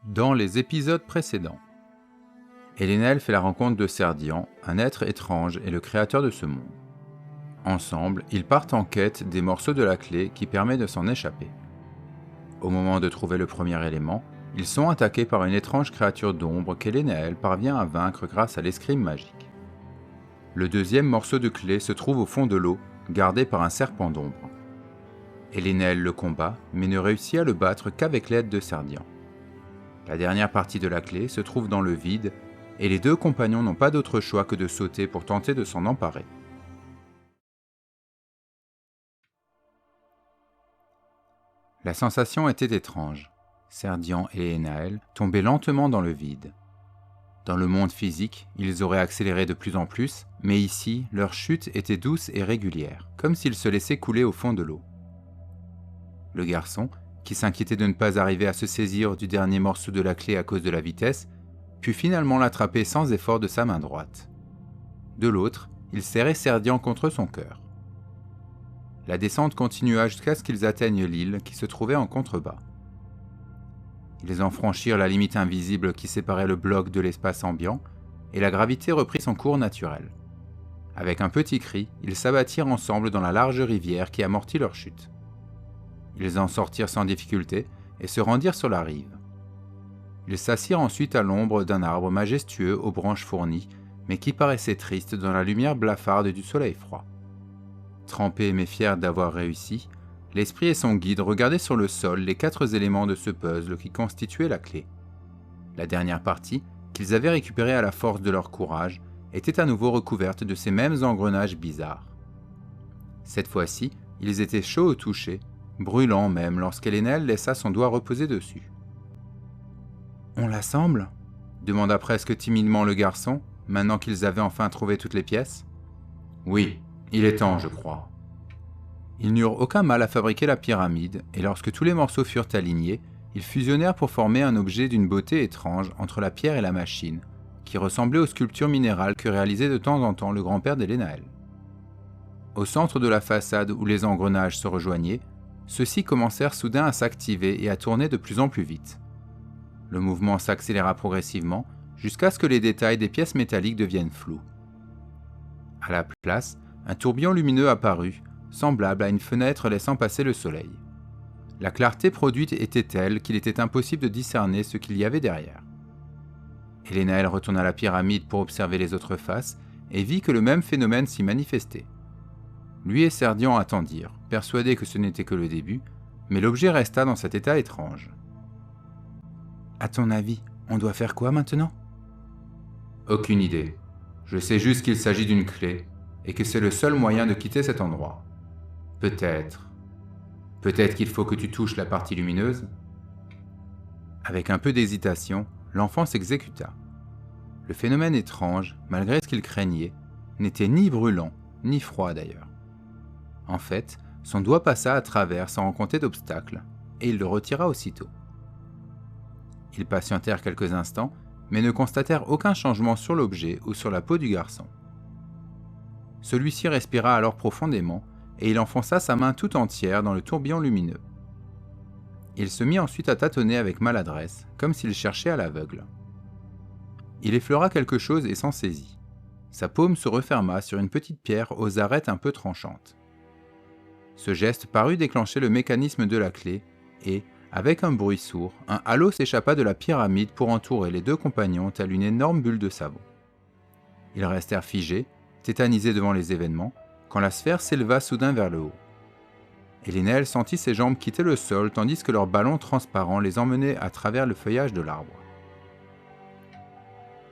Dans les épisodes précédents, Elenel fait la rencontre de Serdian, un être étrange et le créateur de ce monde. Ensemble, ils partent en quête des morceaux de la clé qui permet de s'en échapper. Au moment de trouver le premier élément, ils sont attaqués par une étrange créature d'ombre qu'Elenel parvient à vaincre grâce à l'escrime magique. Le deuxième morceau de clé se trouve au fond de l'eau, gardé par un serpent d'ombre. Elenel le combat, mais ne réussit à le battre qu'avec l'aide de Serdian. La dernière partie de la clé se trouve dans le vide, et les deux compagnons n'ont pas d'autre choix que de sauter pour tenter de s'en emparer. La sensation était étrange. Serdian et Enael tombaient lentement dans le vide. Dans le monde physique, ils auraient accéléré de plus en plus, mais ici, leur chute était douce et régulière, comme s'ils se laissaient couler au fond de l'eau. Le garçon, qui s'inquiétait de ne pas arriver à se saisir du dernier morceau de la clé à cause de la vitesse, put finalement l'attraper sans effort de sa main droite. De l'autre, il serrait Serdian contre son cœur. La descente continua jusqu'à ce qu'ils atteignent l'île qui se trouvait en contrebas. Ils en franchirent la limite invisible qui séparait le bloc de l'espace ambiant, et la gravité reprit son cours naturel. Avec un petit cri, ils s'abattirent ensemble dans la large rivière qui amortit leur chute. Ils en sortirent sans difficulté et se rendirent sur la rive. Ils s'assirent ensuite à l'ombre d'un arbre majestueux aux branches fournies, mais qui paraissait triste dans la lumière blafarde du soleil froid. Trempés mais fiers d'avoir réussi, l'esprit et son guide regardaient sur le sol les 4 éléments de ce puzzle qui constituaient la clé. La dernière partie, qu'ils avaient récupérée à la force de leur courage, était à nouveau recouverte de ces mêmes engrenages bizarres. Cette fois-ci, ils étaient chauds au toucher, brûlants même lorsqu'Elenel laissa son doigt reposer dessus. « On l'assemble » demanda presque timidement le garçon, maintenant qu'ils avaient enfin trouvé toutes les pièces. « Oui, il est temps, je crois. » Ils n'eurent aucun mal à fabriquer la pyramide, et lorsque tous les morceaux furent alignés, ils fusionnèrent pour former un objet d'une beauté étrange entre la pierre et la machine, qui ressemblait aux sculptures minérales que réalisait de temps en temps le grand-père d'Elenael. Au centre de la façade où les engrenages se rejoignaient, ceux-ci commencèrent soudain à s'activer et à tourner de plus en plus vite. Le mouvement s'accéléra progressivement jusqu'à ce que les détails des pièces métalliques deviennent flous. À la place, un tourbillon lumineux apparut, semblable à une fenêtre laissant passer le soleil. La clarté produite était telle qu'il était impossible de discerner ce qu'il y avait derrière. Elenel retourna à la pyramide pour observer les autres faces et vit que le même phénomène s'y manifestait. Lui et Serdian attendirent, persuadés que ce n'était que le début, mais l'objet resta dans cet état étrange. « À ton avis, on doit faire quoi maintenant ?» « Aucune idée. Je sais juste qu'il s'agit d'une clé, et que c'est le seul moyen de quitter cet endroit. Peut-être qu'il faut que tu touches la partie lumineuse ?» Avec un peu d'hésitation, l'enfant s'exécuta. Le phénomène étrange, malgré ce qu'il craignait, n'était ni brûlant, ni froid d'ailleurs. En fait, son doigt passa à travers sans rencontrer d'obstacle, et il le retira aussitôt. Ils patientèrent quelques instants, mais ne constatèrent aucun changement sur l'objet ou sur la peau du garçon. Celui-ci respira alors profondément, et il enfonça sa main tout entière dans le tourbillon lumineux. Il se mit ensuite à tâtonner avec maladresse, comme s'il cherchait à l'aveugle. Il effleura quelque chose et s'en saisit. Sa paume se referma sur une petite pierre aux arêtes un peu tranchantes. Ce geste parut déclencher le mécanisme de la clé, et, avec un bruit sourd, un halo s'échappa de la pyramide pour entourer les deux compagnons telle une énorme bulle de savon. Ils restèrent figés, tétanisés devant les événements, quand la sphère s'éleva soudain vers le haut. Elenel sentit ses jambes quitter le sol tandis que leur ballon transparent les emmenait à travers le feuillage de l'arbre.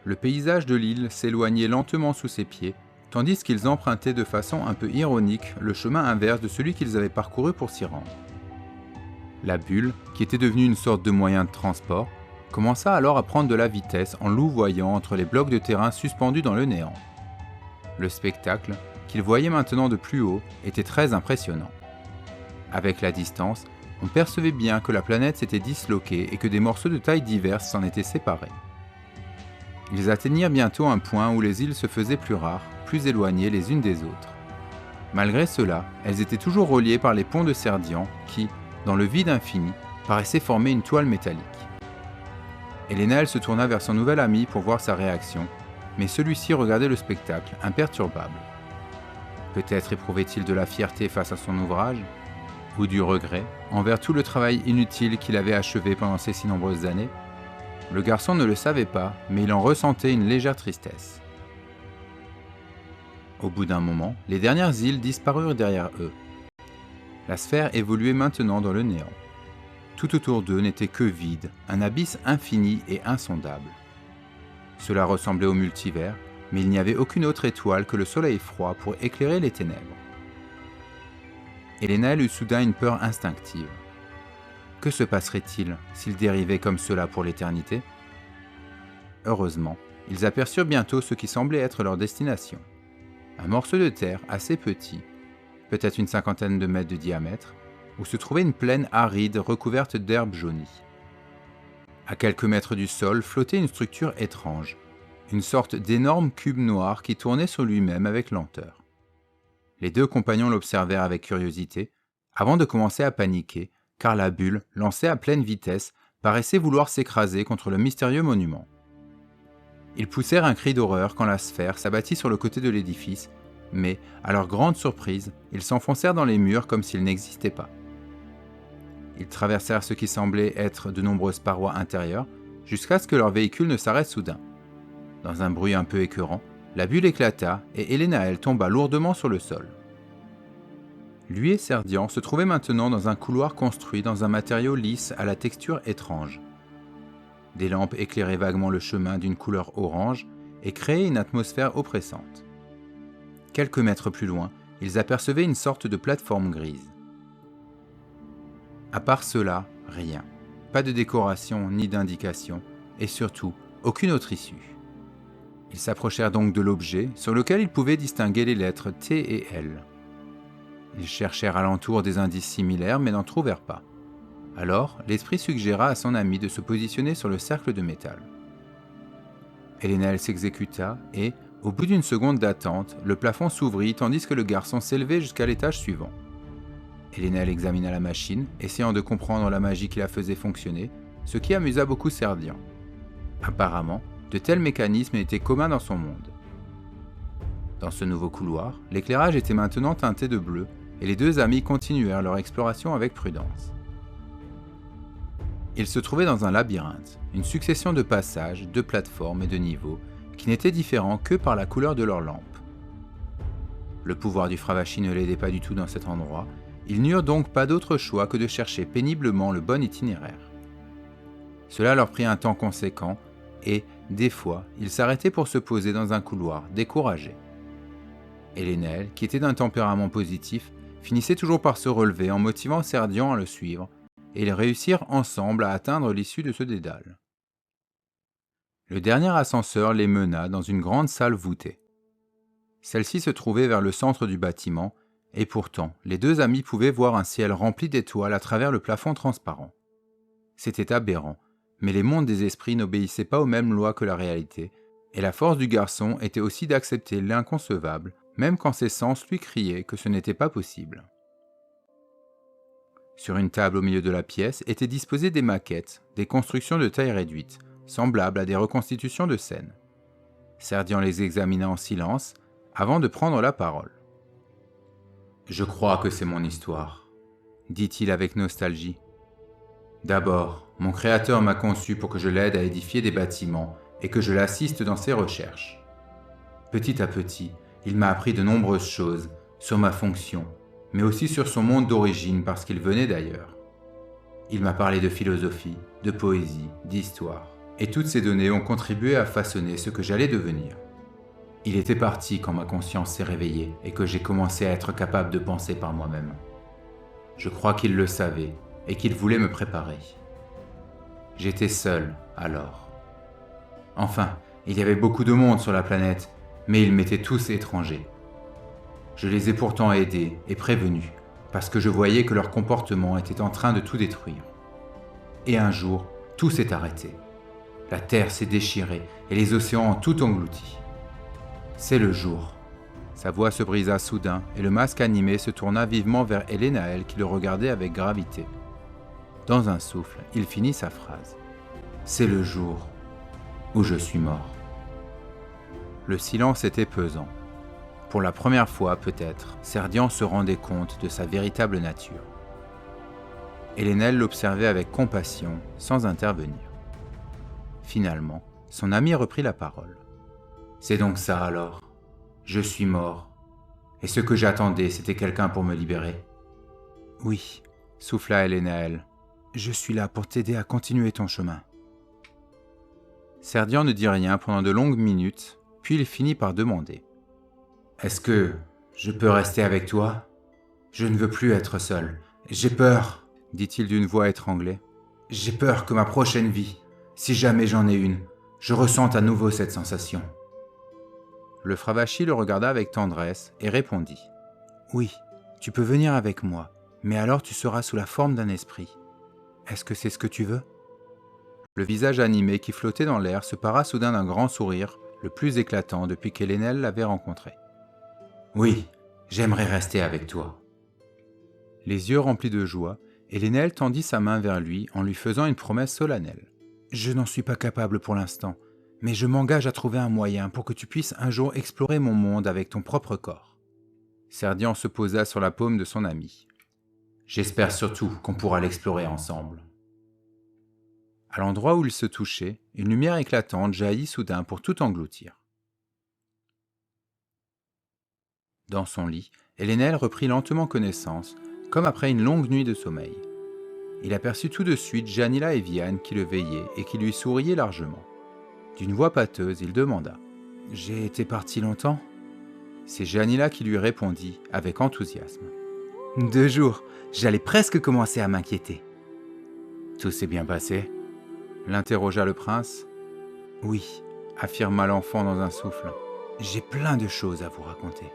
Le paysage de l'île s'éloignait lentement sous ses pieds, tandis qu'ils empruntaient de façon un peu ironique le chemin inverse de celui qu'ils avaient parcouru pour s'y rendre. La bulle, qui était devenue une sorte de moyen de transport, commença alors à prendre de la vitesse en louvoyant entre les blocs de terrain suspendus dans le néant. Le spectacle, qu'ils voyaient maintenant de plus haut, était très impressionnant. Avec la distance, on percevait bien que la planète s'était disloquée et que des morceaux de tailles diverses s'en étaient séparés. Ils atteignirent bientôt un point où les îles se faisaient plus rares, plus éloignées les unes des autres. Malgré cela, elles étaient toujours reliées par les ponts de Serdian qui, dans le vide infini, paraissaient former une toile métallique. Elenael se tourna vers son nouvel ami pour voir sa réaction, mais celui-ci regardait le spectacle, imperturbable. Peut-être éprouvait-il de la fierté face à son ouvrage, ou du regret envers tout le travail inutile qu'il avait achevé pendant ces si nombreuses années. Le garçon ne le savait pas, mais il en ressentait une légère tristesse. Au bout d'un moment, les dernières îles disparurent derrière eux. La sphère évoluait maintenant dans le néant. Tout autour d'eux n'était que vide, un abysse infini et insondable. Cela ressemblait au multivers, mais il n'y avait aucune autre étoile que le soleil froid pour éclairer les ténèbres. Elenael eut soudain une peur instinctive. Que se passerait-il s'ils dérivaient comme cela pour l'éternité ? Heureusement, ils aperçurent bientôt ce qui semblait être leur destination. Un morceau de terre assez petit, peut-être une 50aine de mètres de diamètre, où se trouvait une plaine aride recouverte d'herbes jaunies. À quelques mètres du sol flottait une structure étrange, une sorte d'énorme cube noir qui tournait sur lui-même avec lenteur. Les deux compagnons l'observèrent avec curiosité, avant de commencer à paniquer, car la bulle, lancée à pleine vitesse, paraissait vouloir s'écraser contre le mystérieux monument. Ils poussèrent un cri d'horreur quand la sphère s'abattit sur le côté de l'édifice, mais, à leur grande surprise, ils s'enfoncèrent dans les murs comme s'ils n'existaient pas. Ils traversèrent ce qui semblait être de nombreuses parois intérieures, jusqu'à ce que leur véhicule ne s'arrête soudain. Dans un bruit un peu écœurant, la bulle éclata et Elenael tomba lourdement sur le sol. Lui et Serdian se trouvaient maintenant dans un couloir construit dans un matériau lisse à la texture étrange. Des lampes éclairaient vaguement le chemin d'une couleur orange et créaient une atmosphère oppressante. Quelques mètres plus loin, ils apercevaient une sorte de plateforme grise. À part cela, rien. Pas de décoration ni d'indication, et surtout, aucune autre issue. Ils s'approchèrent donc de l'objet, sur lequel ils pouvaient distinguer les lettres T et L. Ils cherchèrent alentour des indices similaires, mais n'en trouvèrent pas. Alors, l'esprit suggéra à son ami de se positionner sur le cercle de métal. Elenael s'exécuta et, au bout d'une seconde d'attente, le plafond s'ouvrit tandis que le garçon s'élevait jusqu'à l'étage suivant. Elenael examina la machine, essayant de comprendre la magie qui la faisait fonctionner, ce qui amusa beaucoup Serdian. Apparemment, de tels mécanismes étaient communs dans son monde. Dans ce nouveau couloir, l'éclairage était maintenant teinté de bleu, et les deux amis continuèrent leur exploration avec prudence. Ils se trouvaient dans un labyrinthe, une succession de passages, de plateformes et de niveaux, qui n'étaient différents que par la couleur de leurs lampes. Le pouvoir du Fravashi ne l'aidait pas du tout dans cet endroit, ils n'eurent donc pas d'autre choix que de chercher péniblement le bon itinéraire. Cela leur prit un temps conséquent, et, des fois, ils s'arrêtaient pour se poser dans un couloir, découragés. Elenael, qui était d'un tempérament positif, finissait toujours par se relever en motivant Serdian à le suivre, et ils réussirent ensemble à atteindre l'issue de ce dédale. Le dernier ascenseur les mena dans une grande salle voûtée. Celle-ci se trouvait vers le centre du bâtiment, et pourtant, les deux amis pouvaient voir un ciel rempli d'étoiles à travers le plafond transparent. C'était aberrant, mais les mondes des esprits n'obéissaient pas aux mêmes lois que la réalité, et la force du garçon était aussi d'accepter l'inconcevable, même quand ses sens lui criaient que ce n'était pas possible. Sur une table au milieu de la pièce étaient disposées des maquettes, des constructions de taille réduite, semblables à des reconstitutions de scènes. Serdian les examina en silence, avant de prendre la parole. « Je crois que c'est mon histoire, » dit-il avec nostalgie. « D'abord, mon Créateur m'a conçu pour que je l'aide à édifier des bâtiments et que je l'assiste dans ses recherches. Petit à petit, il m'a appris de nombreuses choses sur ma fonction, mais aussi sur son monde d'origine parce qu'il venait d'ailleurs. Il m'a parlé de philosophie, de poésie, d'histoire, et toutes ces données ont contribué à façonner ce que j'allais devenir. Il était parti quand ma conscience s'est réveillée et que j'ai commencé à être capable de penser par moi-même. Je crois qu'il le savait et qu'il voulait me préparer. J'étais seul, alors. Enfin, il y avait beaucoup de monde sur la planète, mais ils m'étaient tous étrangers. Je les ai pourtant aidés et prévenus, parce que je voyais que leur comportement était en train de tout détruire. Et un jour, tout s'est arrêté. La terre s'est déchirée et les océans ont tout englouti. C'est le jour. Sa voix se brisa soudain et le masque animé se tourna vivement vers Elenael qui le regardait avec gravité. Dans un souffle, il finit sa phrase. c'est le jour où je suis mort. Le silence était pesant. Pour la première fois, peut-être, Serdian se rendait compte de sa véritable nature. Hélénelle l'observait avec compassion, sans intervenir. Finalement, son ami reprit la parole. « C'est donc ça alors. Je suis mort. Et ce que j'attendais, c'était quelqu'un pour me libérer. » « Oui, » souffla Hélénelle. « Je suis là pour t'aider à continuer ton chemin. » Serdian ne dit rien pendant de longues minutes, puis il finit par demander. « Est-ce que je peux rester avec toi ? Je ne veux plus être seul. J'ai peur, dit-il d'une voix étranglée. J'ai peur que ma prochaine vie, si jamais j'en ai une, je ressente à nouveau cette sensation. » Le Fravashi le regarda avec tendresse et répondit. « Oui, tu peux venir avec moi, mais alors tu seras sous la forme d'un esprit. Est-ce que c'est ce que tu veux ?» Le visage animé qui flottait dans l'air se para soudain d'un grand sourire, le plus éclatant depuis qu'Hélénelle l'avait rencontré. « Oui, j'aimerais rester avec toi. » Les yeux remplis de joie, Hélénelle tendit sa main vers lui en lui faisant une promesse solennelle. « Je n'en suis pas capable pour l'instant, mais je m'engage à trouver un moyen pour que tu puisses un jour explorer mon monde avec ton propre corps. » Serdian se posa sur la paume de son ami. « J'espère surtout qu'on pourra l'explorer ensemble. » À l'endroit où ils se touchaient, une lumière éclatante jaillit soudain pour tout engloutir. Dans son lit, Hélénelle reprit lentement connaissance, comme après une longue nuit de sommeil. Il aperçut tout de suite Janila et Viane qui le veillaient et qui lui souriaient largement. D'une voix pâteuse, il demanda « J'ai été parti longtemps ?» C'est Janila qui lui répondit avec enthousiasme. « 2 jours, j'allais presque commencer à m'inquiéter. »« Tout s'est bien passé ?» l'interrogea le prince. « Oui, » affirma l'enfant dans un souffle. « J'ai plein de choses à vous raconter. »